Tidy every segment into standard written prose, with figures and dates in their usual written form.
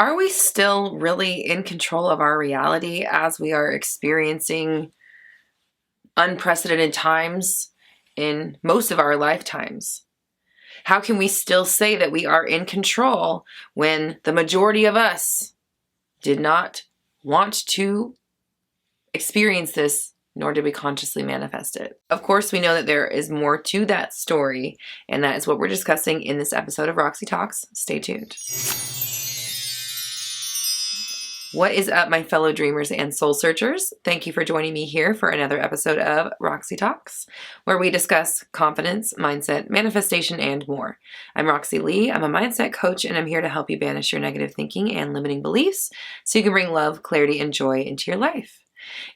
Are we still really in control of our reality as we are experiencing unprecedented times in most of our lifetimes? How can we still say that we are in control when the majority of us did not want to experience this, nor did we consciously manifest it? Of course, we know that there is more to that story, and that is what we're discussing in this episode of Roxy Talks. Stay tuned. What is up, my fellow dreamers and soul searchers? Thank you for joining me here for another episode of Roxy Talks, where we discuss confidence, mindset, manifestation, and more. I'm Roxy Lee. I'm a mindset coach, and I'm here to help you banish your negative thinking and limiting beliefs so you can bring love, clarity, and joy into your life.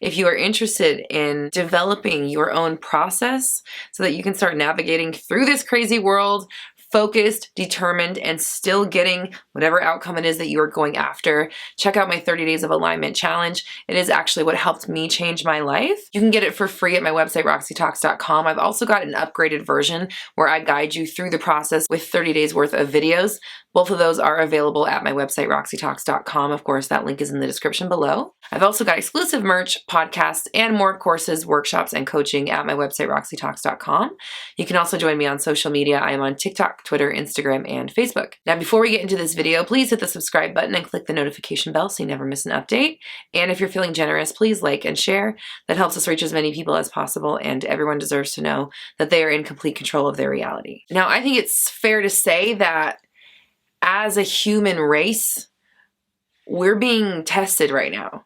If you are interested in developing your own process so that you can start navigating through this crazy world, focused, determined, and still getting whatever outcome it is that you are going after, check out my 30 Days of Alignment Challenge. It is actually what helped me change my life. You can get it for free at my website, roxytalks.com. I've also got an upgraded version where I guide you through the process with 30 days worth of videos. Both of those are available at my website, roxytalks.com. Of course, that link is in the description below. I've also got exclusive merch, podcasts, and more courses, workshops, and coaching at my website, roxytalks.com. You can also join me on social media. I am on TikTok, Twitter, Instagram, and Facebook. Now, before we get into this video, please hit the subscribe button and click the notification bell so you never miss an update. And if you're feeling generous, please like and share. That helps us reach as many people as possible, and everyone deserves to know that they are in complete control of their reality. Now, I think it's fair to say that as a human race, we're being tested right now.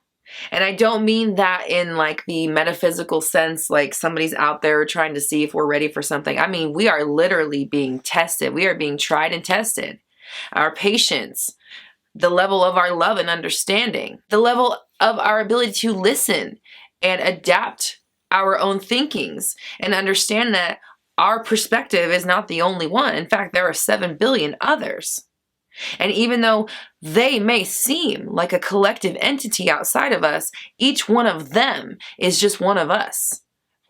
And I don't mean that in like the metaphysical sense, like somebody's out there trying to see if we're ready for something. I mean, we are literally being tested. We are being tried and tested. Our patience, the level of our love and understanding, the level of our ability to listen and adapt our own thinkings and understand that our perspective is not the only one. In fact, there are 7 billion others. And even though they may seem like a collective entity outside of us, each one of them is just one of us.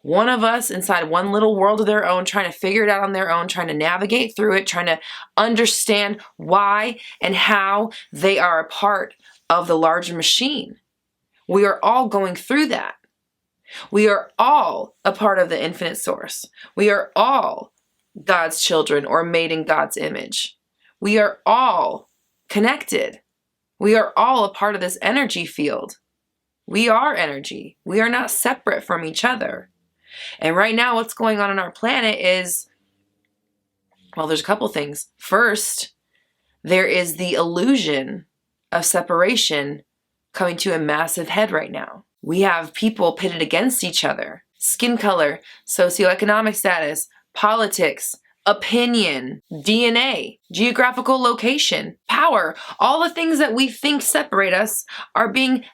One of us inside one little world of their own, trying to figure it out on their own, trying to navigate through it, trying to understand why and how they are a part of the larger machine. We are all going through that. We are all a part of the infinite source. We are all God's children or made in God's image. We are all connected. We are all a part of this energy field. We are energy. We are not separate from each other. And right now, what's going on our planet is, well, there's a couple things. First, there is the illusion of separation coming to a massive head right now. We have people pitted against each other. Skin color, socioeconomic status, politics, opinion, DNA, geographical location, power, all the things that we think separate us are being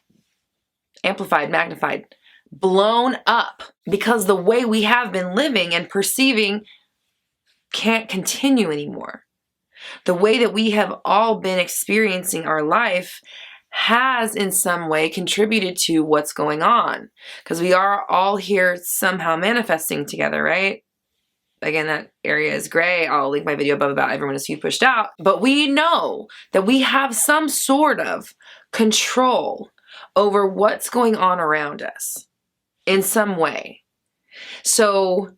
amplified, magnified, blown up because the way we have been living and perceiving can't continue anymore. The way that we have all been experiencing our life has in some way contributed to what's going on because we are all here somehow manifesting together, right? Again, that area is gray. I'll link my video above about everyone is pushed out. But we know that we have some sort of control over what's going on around us in some way. So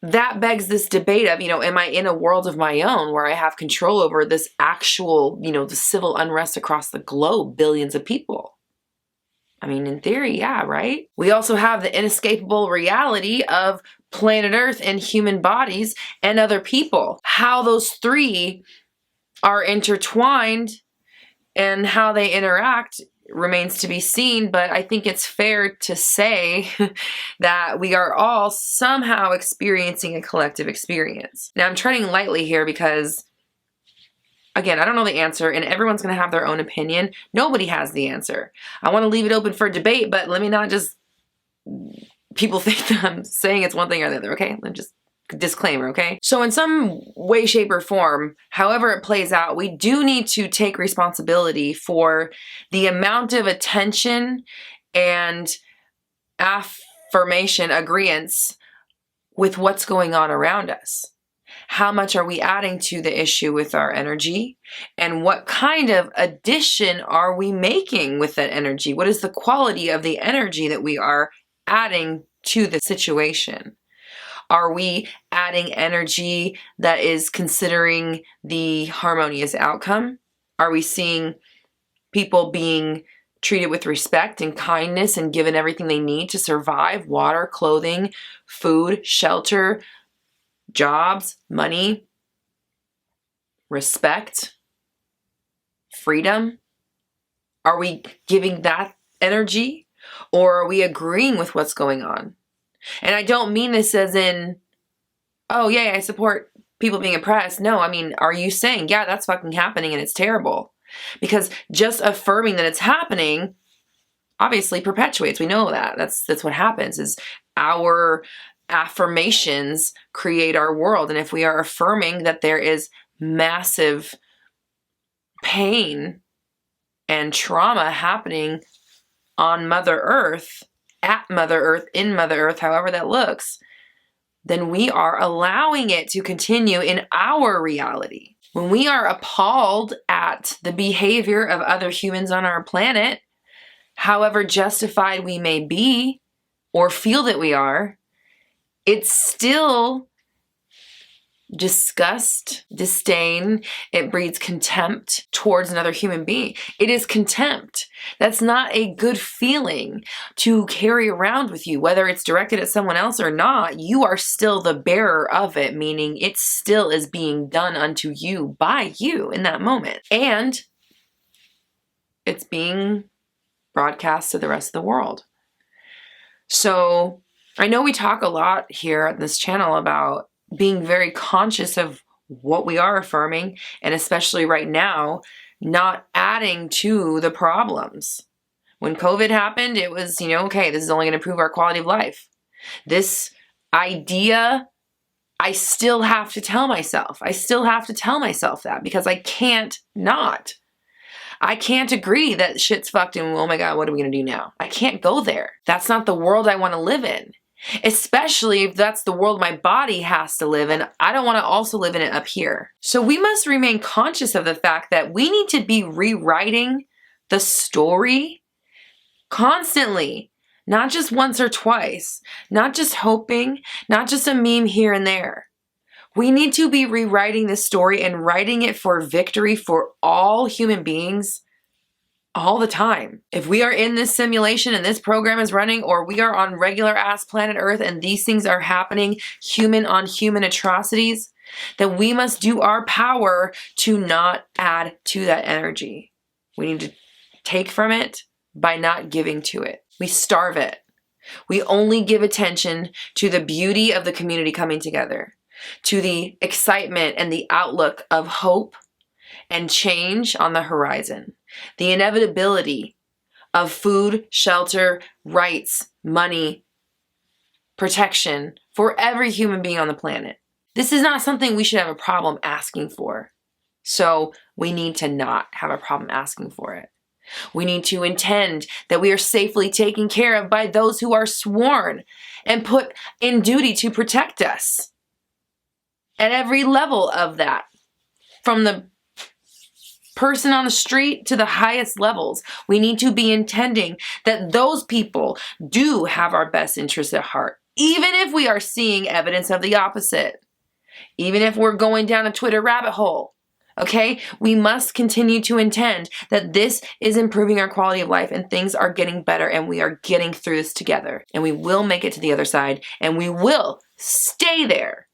that begs this debate of, am I in a world of my own where I have control over this actual, the civil unrest across the globe, billions of people? I mean, in theory, yeah, right? We also have the inescapable reality of planet Earth and human bodies and other people. How those three are intertwined and how they interact remains to be seen, but I think it's fair to say that we are all somehow experiencing a collective experience. Now, I'm treading lightly here because, again, I don't know the answer, and everyone's going to have their own opinion. Nobody has the answer. I want to leave it open for debate, but let me not just people think that I'm saying it's one thing or the other, okay? Let me just disclaimer, okay? So in some way, shape, or form, however it plays out, we do need to take responsibility for the amount of attention and affirmation, agreeance with what's going on around us. How much are we adding to the issue with our energy? And what kind of addition are we making with that energy? What is the quality of the energy that we are adding to the situation? Are we adding energy that is considering the harmonious outcome? Are we seeing people being treated with respect and kindness and given everything they need to survive? Water, clothing, food, shelter, jobs, money, respect, freedom? Are we giving that energy, or are we agreeing with what's going on? And I don't mean this as in, oh yeah, I support people being oppressed. No, I mean, are you saying, yeah, that's fucking happening and it's terrible? Because just affirming that it's happening obviously perpetuates. We know that. That's what happens, is our affirmations create our world. And if we are affirming that there is massive pain and trauma happening on Mother Earth, at Mother Earth, in Mother Earth, however that looks, then we are allowing it to continue in our reality. When we are appalled at the behavior of other humans on our planet, however justified we may be or feel that we are, it's still disgust, disdain. It breeds contempt towards another human being. It is contempt. That's not a good feeling to carry around with you, whether it's directed at someone else or not. You are still the bearer of it, meaning it still is being done unto you by you in that moment. And it's being broadcast to the rest of the world. So I know we talk a lot here on this channel about being very conscious of what we are affirming, and especially right now, not adding to the problems. When COVID happened, it was, okay, this is only going to improve our quality of life. This idea, I still have to tell myself. I still have to tell myself that, because I can't not. I can't agree that shit's fucked and oh my God, what are we going to do now? I can't go there. That's not the world I want to live in. Especially if that's the world my body has to live in. I don't want to also live in it up here. So we must remain conscious of the fact that we need to be rewriting the story constantly, not just once or twice, not just hoping, not just a meme here and there. We need to be rewriting the story and writing it for victory for all human beings all the time. If we are in this simulation and this program is running, or we are on regular ass planet Earth and these things are happening, human on human atrocities, then we must do our power to not add to that energy. We need to take from it by not giving to it. We starve it. We only give attention to the beauty of the community coming together, to the excitement and the outlook of hope and change on the horizon, the inevitability of food, shelter, rights, money, protection for every human being on the planet. This is not something we should have a problem asking for. So we need to not have a problem asking for it. We need to intend that we are safely taken care of by those who are sworn and put in duty to protect us at every level of that, from the person on the street to the highest levels. We need to be intending that those people do have our best interests at heart, even if we are seeing evidence of the opposite, even if we're going down a Twitter rabbit hole. Okay, we must continue to intend that this is improving our quality of life and things are getting better and we are getting through this together, and we will make it to the other side, and we will stay there,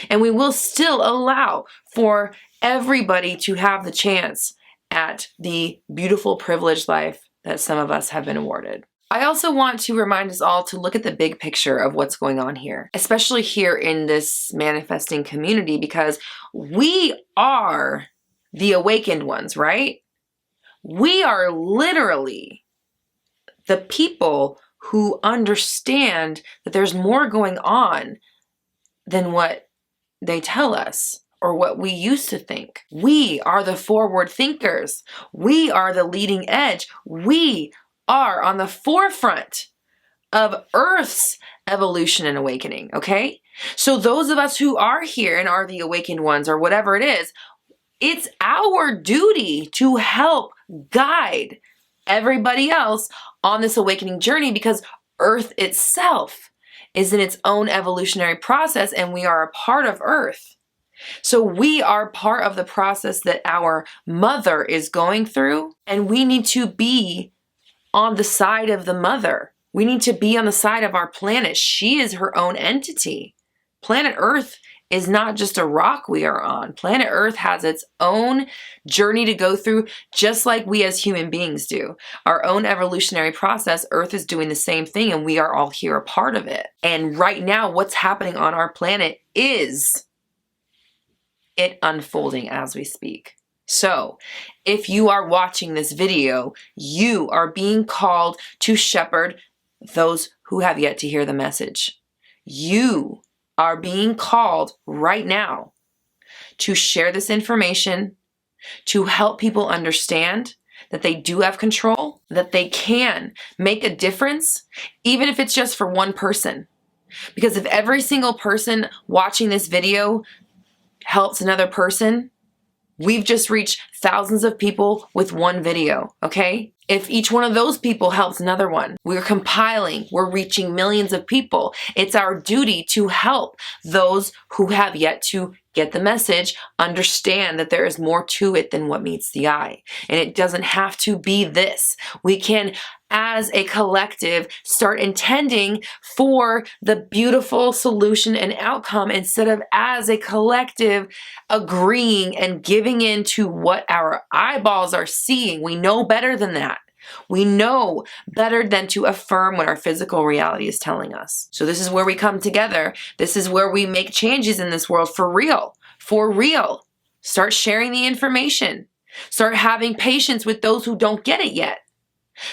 and we will still allow for everybody to have the chance at the beautiful privileged life that some of us have been awarded. I also want to remind us all to look at the big picture of what's going on here, especially here in this manifesting community, because we are the awakened ones, right? We are literally the people who understand that there's more going on than what they tell us or what we used to think. We are the forward thinkers. We are the leading edge. We are on the forefront of Earth's evolution and awakening, okay? So those of us who are here and are the awakened ones or whatever it is, it's our duty to help guide everybody else on this awakening journey, because Earth itself is in its own evolutionary process and we are a part of Earth. So we are part of the process that our mother is going through, and we need to be on the side of the mother. We need to be on the side of our planet. She is her own entity. Planet Earth is not just a rock we are on. Planet Earth has its own journey to go through, just like we as human beings do. Our own evolutionary process, Earth is doing the same thing, and we are all here a part of it. And right now, what's happening on our planet is it unfolding as we speak. So, if you are watching this video, you are being called to shepherd those who have yet to hear the message. You are being called right now to share this information, to help people understand that they do have control, that they can make a difference, even if it's just for one person. Because if every single person watching this video helps another person, we've just reached thousands of people with one video, okay? If each one of those people helps another one, we're compiling, we're reaching millions of people. It's our duty to help those who have yet to get the message understand that there is more to it than what meets the eye. And it doesn't have to be this. We can, as a collective, start intending for the beautiful solution and outcome instead of as a collective agreeing and giving in to what our eyeballs are seeing. We know better than that. We know better than to affirm what our physical reality is telling us. So this is where we come together. This is where we make changes in this world for real. For real. Start sharing the information. Start having patience with those who don't get it yet.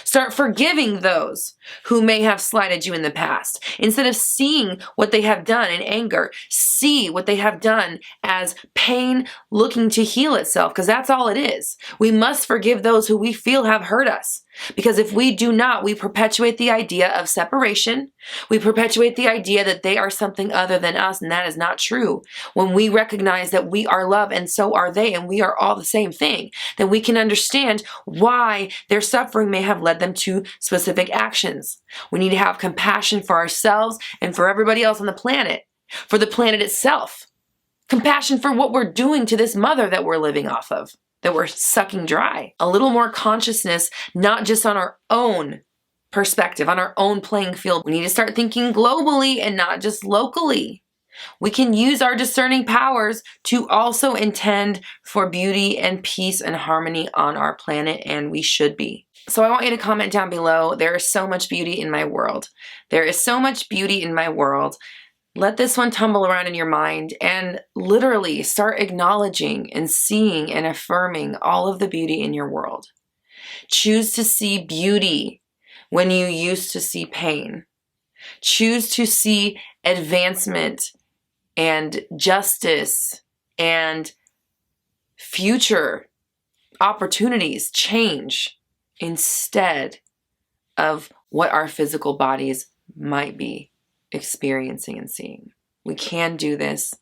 Start forgiving those who may have slighted you in the past. Instead of seeing what they have done in anger, see what they have done as pain looking to heal itself, because that's all it is. We must forgive those who we feel have hurt us. Because if we do not, we perpetuate the idea of separation. We perpetuate the idea that they are something other than us, and that is not true. When we recognize that we are love and so are they, and we are all the same thing, then we can understand why their suffering may have led them to specific actions. We need to have compassion for ourselves and for everybody else on the planet, for the planet itself. Compassion for what we're doing to this mother that we're living off of, that we're sucking dry. A little more consciousness, not just on our own perspective, on our own playing field. We need to start thinking globally and not just locally. We can use our discerning powers to also intend for beauty and peace and harmony on our planet, and we should be. So I want you to comment down below. There is so much beauty in my world. There is so much beauty in my world. Let this one tumble around in your mind and literally start acknowledging and seeing and affirming all of the beauty in your world. Choose to see beauty when you used to see pain. Choose to see advancement and justice and future opportunities change instead of what our physical bodies might be experiencing and seeing. We can do this.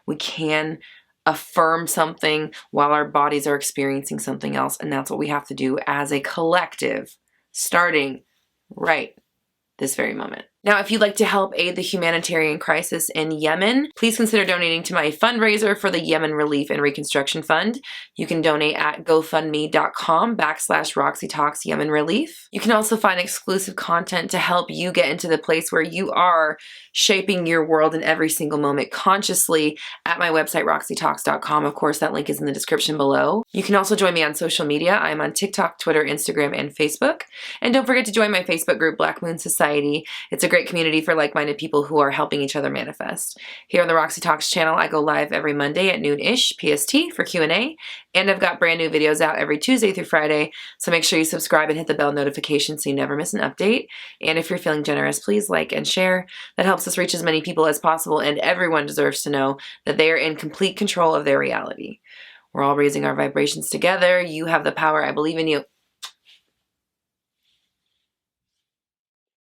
We can affirm something while our bodies are experiencing something else, and that's what we have to do as a collective, starting right this very moment. Now, if you'd like to help aid the humanitarian crisis in Yemen, please consider donating to my fundraiser for the Yemen Relief and Reconstruction Fund. You can donate at gofundme.com/Roxy Talks Yemen Relief. You can also find exclusive content to help you get into the place where you are shaping your world in every single moment consciously at my website, roxytalks.com. Of course, that link is in the description below. You can also join me on social media. I'm on TikTok, Twitter, Instagram, and Facebook. And don't forget to join my Facebook group, Black Moon Society. It's a great community for like-minded people who are helping each other manifest. Here on the Roxy Talks channel, I go live every Monday at noon-ish PST for Q&A, and I've got brand new videos out every Tuesday through Friday, so make sure you subscribe and hit the bell notification so you never miss an update. And if you're feeling generous, please like and share. That helps us reach as many people as possible, and everyone deserves to know that they are in complete control of their reality. We're all raising our vibrations together. You have the power. I believe in you.